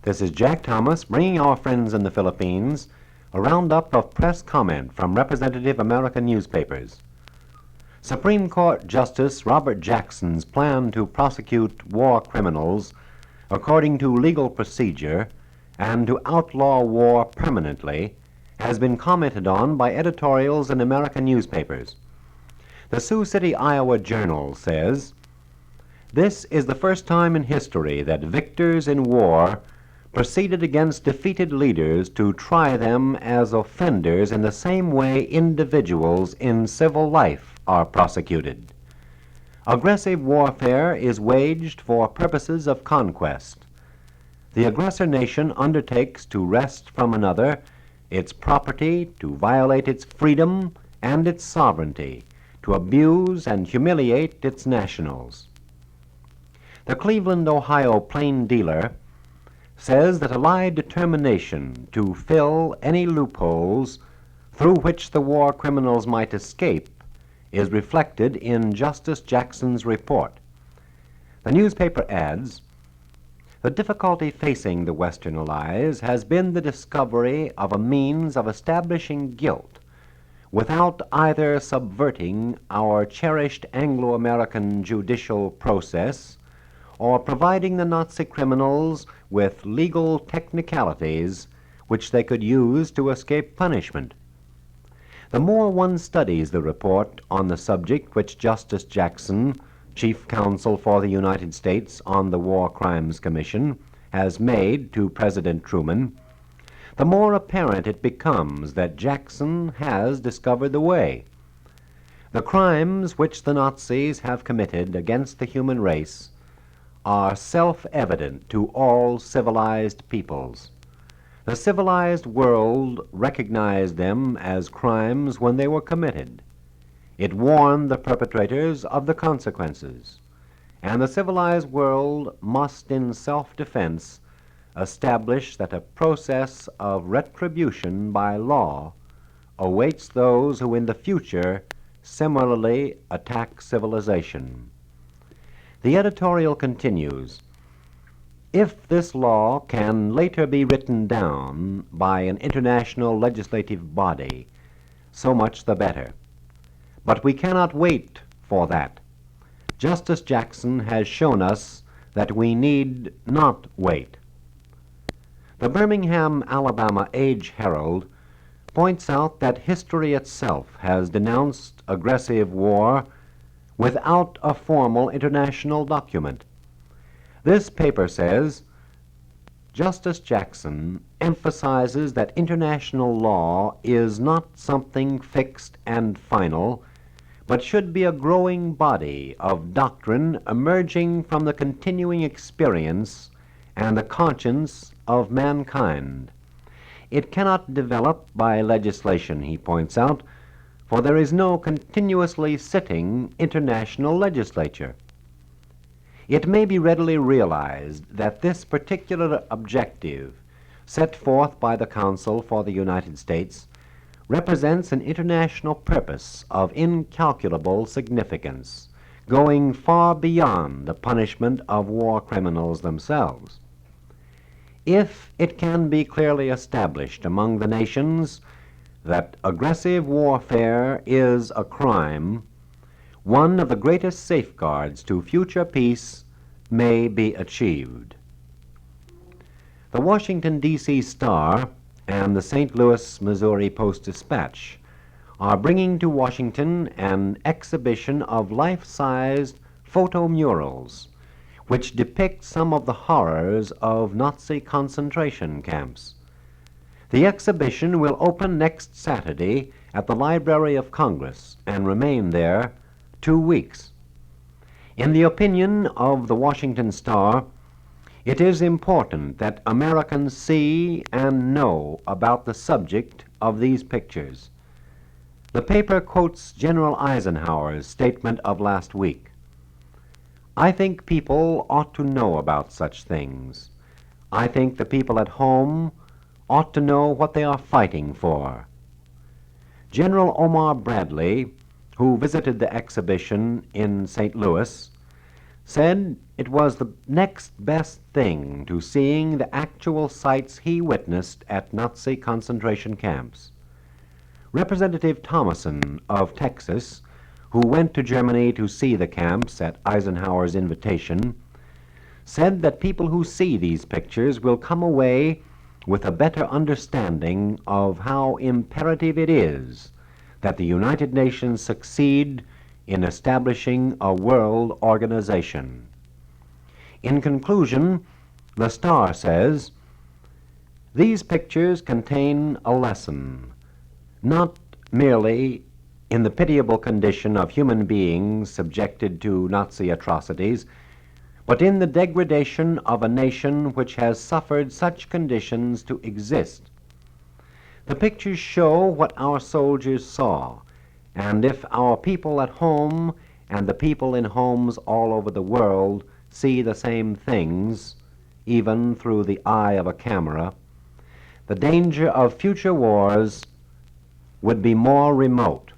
This is Jack Thomas bringing our friends in the Philippines a roundup of press comment from representative American newspapers. Supreme Court Justice Robert Jackson's plan to prosecute war criminals according to legal procedure and to outlaw war permanently has been commented on by editorials in American newspapers. The Sioux City, Iowa Journal says, "This is the first time in history that victors in war proceeded against defeated leaders to try them as offenders in the same way individuals in civil life are prosecuted. Aggressive warfare is waged for purposes of conquest. The aggressor nation undertakes to wrest from another its property, to violate its freedom and its sovereignty, to abuse and humiliate its nationals." The Cleveland, Ohio plain dealer says that a Allied determination to fill any loopholes through which the war criminals might escape is reflected in Justice Jackson's report. The newspaper adds, "The difficulty facing the Western Allies has been the discovery of a means of establishing guilt without either subverting our cherished Anglo-American judicial process or providing the Nazi criminals with legal technicalities which they could use to escape punishment." The more one studies the report on the subject which Justice Jackson, Chief Counsel for the United States on the War Crimes Commission, has made to President Truman, the more apparent it becomes that Jackson has discovered the way. The crimes which the Nazis have committed against the human race are self-evident to all civilized peoples. The civilized world recognized them as crimes when they were committed. It warned the perpetrators of the consequences, and the civilized world must, in self-defense, establish that a process of retribution by law awaits those who in the future similarly attack civilization. The editorial continues, "If this law can later be written down by an international legislative body, so much the better. But we cannot wait for that. Justice Jackson has shown us that we need not wait." The Birmingham, Alabama Age Herald points out that history itself has denounced aggressive war without a formal international document. This paper says, "Justice Jackson emphasizes that international law is not something fixed and final, but should be a growing body of doctrine emerging from the continuing experience and the conscience of mankind. It cannot develop by legislation," he points out, "for there is no continuously sitting international legislature." It may be readily realized that this particular objective set forth by the Counsel for the United States represents an international purpose of incalculable significance, going far beyond the punishment of war criminals themselves. If it can be clearly established among the nations that aggressive warfare is a crime, one of the greatest safeguards to future peace may be achieved. The Washington, D.C. Star and the St. Louis, Missouri Post-Dispatch are bringing to Washington an exhibition of life-sized photomurals which depict some of the horrors of Nazi concentration camps. The exhibition will open next Saturday at the Library of Congress and remain there 2 weeks. In the opinion of the Washington Star, it is important that Americans see and know about the subject of these pictures. The paper quotes General Eisenhower's statement of last week. "I think people ought to know about such things. I think the people at home ought to know what they are fighting for." General Omar Bradley, who visited the exhibition in St. Louis, said it was the next best thing to seeing the actual sights he witnessed at Nazi concentration camps. Representative Thomason of Texas, who went to Germany to see the camps at Eisenhower's invitation, said that people who see these pictures will come away with a better understanding of how imperative it is that the United Nations succeed in establishing a world organization. In conclusion, the Star says, these pictures contain a lesson, not merely in the pitiable condition of human beings subjected to Nazi atrocities, but in the degradation of a nation which has suffered such conditions to exist. The pictures show what our soldiers saw, and if our people at home and the people in homes all over the world see the same things, even through the eye of a camera, the danger of future wars would be more remote.